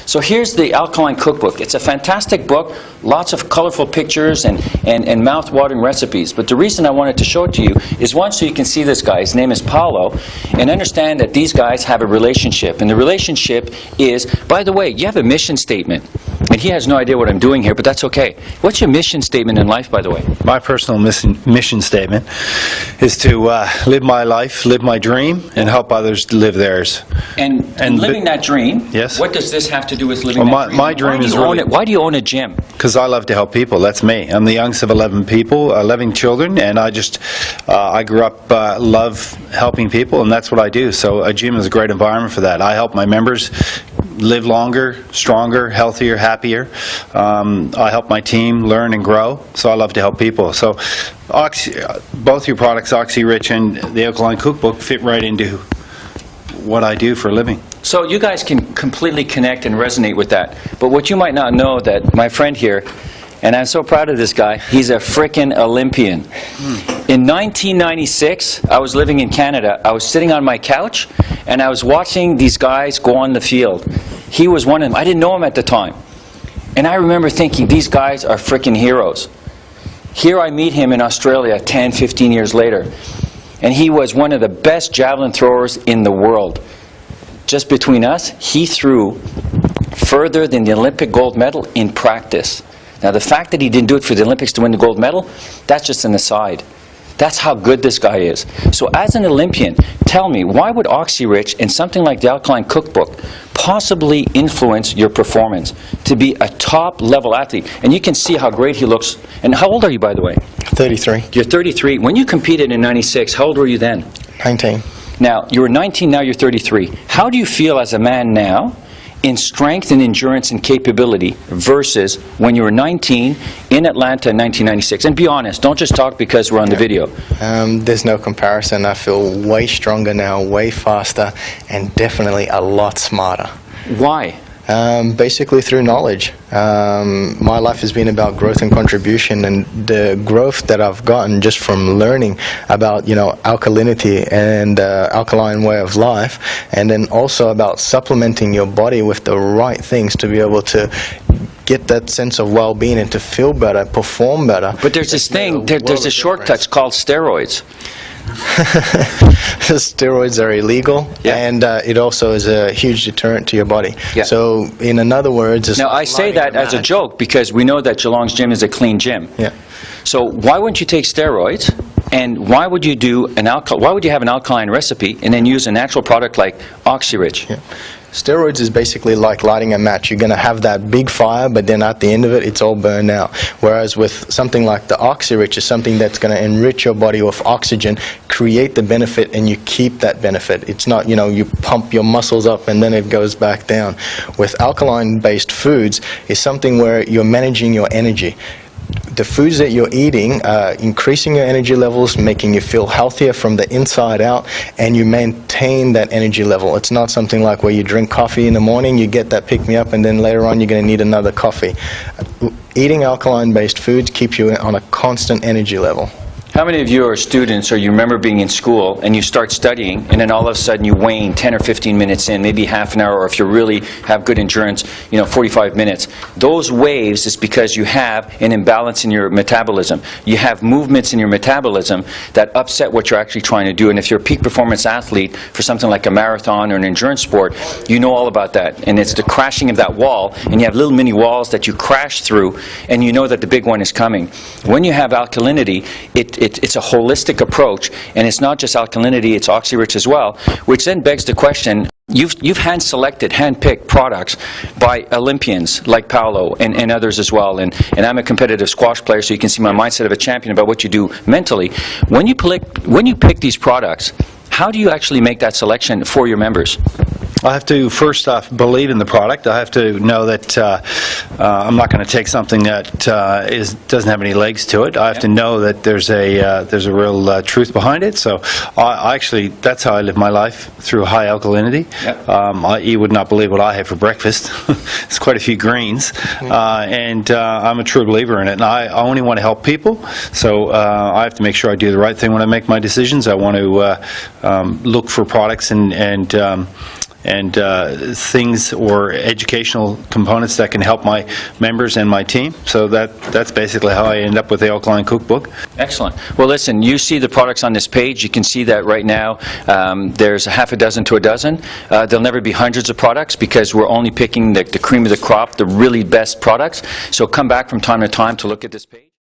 So here's the Alkaline Cookbook. It's a fantastic book, lots of colorful pictures and mouth-watering recipes. But the reason I wanted to show it to you is, one, so you can see this guy. His name is Paolo, and understand that these guys have a relationship. And the relationship is, by the way, you have a mission statement. And he has no idea what I'm doing here, but that's okay. What's your mission statement in life, by the way? My personal mission statement is to live my life, live my dream, and help others live theirs. And living that dream, yes. What does this have to do with living that dream? My dream is really... Why do you own a gym? Because I love to help people. That's me. I'm the youngest of 11 children, and I grew up love helping people, and that's what I do. So a gym is a great environment for that. I help my members live longer, stronger, healthier, happier. I help my team learn and grow, so I love to help people. So both your products, OxyRich and the Alkaline Cookbook, fit right into what I do for a living. So you guys can completely connect and resonate with that. But what you might not know, that my friend here, and I'm so proud of this guy, he's a frickin' Olympian. In 1996, I was living in Canada. I was sitting on my couch, and I was watching these guys go on the field. He was one of them. I didn't know him at the time. And I remember thinking, these guys are frickin' heroes. Here I meet him in Australia 10, 15 years later. And he was one of the best javelin throwers in the world. Just between us, he threw further than the Olympic gold medal in practice. Now, the fact that he didn't do it for the Olympics to win the gold medal, that's just an aside. That's how good this guy is. So as an Olympian, tell me, why would OxyRich and something like the Alkaline Cookbook possibly influence your performance to be a top-level athlete? And you can see how great he looks. And how old are you, by the way? 33. You're 33. When you competed in '96, how old were you then? 19. Now, you were 19, now you're 33. How do you feel as a man now in strength and endurance and capability versus when you were 19 in Atlanta in 1996? And be honest, don't just talk because we're on the video. There's no comparison. I feel way stronger now, way faster, and definitely a lot smarter. Why? Basically through knowledge. My life has been about growth and contribution, and the growth that I've gotten just from learning about, alkalinity and alkaline way of life, and then also about supplementing your body with the right things to be able to get that sense of well-being and to feel better, perform better. But there's this thing, there's a shortcut called steroids. Steroids are illegal, yeah. And it also is a huge deterrent to your body. Yeah. So, in other words, now I say that as a joke because we know that Geelong's gym is a clean gym. Yeah. So why wouldn't you take steroids, and why would you do why would you have an alkaline recipe and then use a natural product like OxyRich? Yeah. Steroids is basically like lighting a match. You're going to have that big fire, but then at the end of it, it's all burned out. Whereas with something like the OxyRich is something that's going to enrich your body with oxygen, create the benefit, and you keep that benefit. It's not, you pump your muscles up and then it goes back down. With alkaline-based foods is something where you're managing your energy. The foods that you're eating are increasing your energy levels, making you feel healthier from the inside out, and you maintain that energy level. It's not something like where you drink coffee in the morning, you get that pick-me-up, and then later on you're going to need another coffee. Eating alkaline-based foods keeps you on a constant energy level. How many of you are students, or you remember being in school and you start studying and then all of a sudden you wane 10 or 15 minutes in, maybe half an hour, or if you really have good endurance, 45 minutes. Those waves is because you have an imbalance in your metabolism. You have movements in your metabolism that upset what you're actually trying to do. And if you're a peak performance athlete for something like a marathon or an endurance sport, you know all about that. And it's the crashing of that wall, and you have little mini walls that you crash through, and you know that the big one is coming. When you have alkalinity, it's a holistic approach, and it's not just alkalinity, it's OxyRich as well, which then begs the question, you've hand-selected, hand-picked products by Olympians like Paolo and others as well, and I'm a competitive squash player, so you can see my mindset of a champion about what you do mentally. When you pick these products, how do you actually make that selection for your members? I have to first off believe in the product. I have to know that I'm not going to take something that doesn't have any legs to it. I have to know that there's a real truth behind it. So I actually, that's how I live my life, through high alkalinity. Yep. You would not believe what I have for breakfast. It's quite a few greens, and I'm a true believer in it. And I only want to help people, so I have to make sure I do the right thing when I make my decisions. I want to look for products and things or educational components that can help my members and my team. So that's basically how I end up with the Alkaline Cookbook. Excellent. Well, listen, you see the products on this page. You can see that right now there's a half a dozen to a dozen. There'll never be hundreds of products because we're only picking the cream of the crop, the really best products. So come back from time to time to look at this page.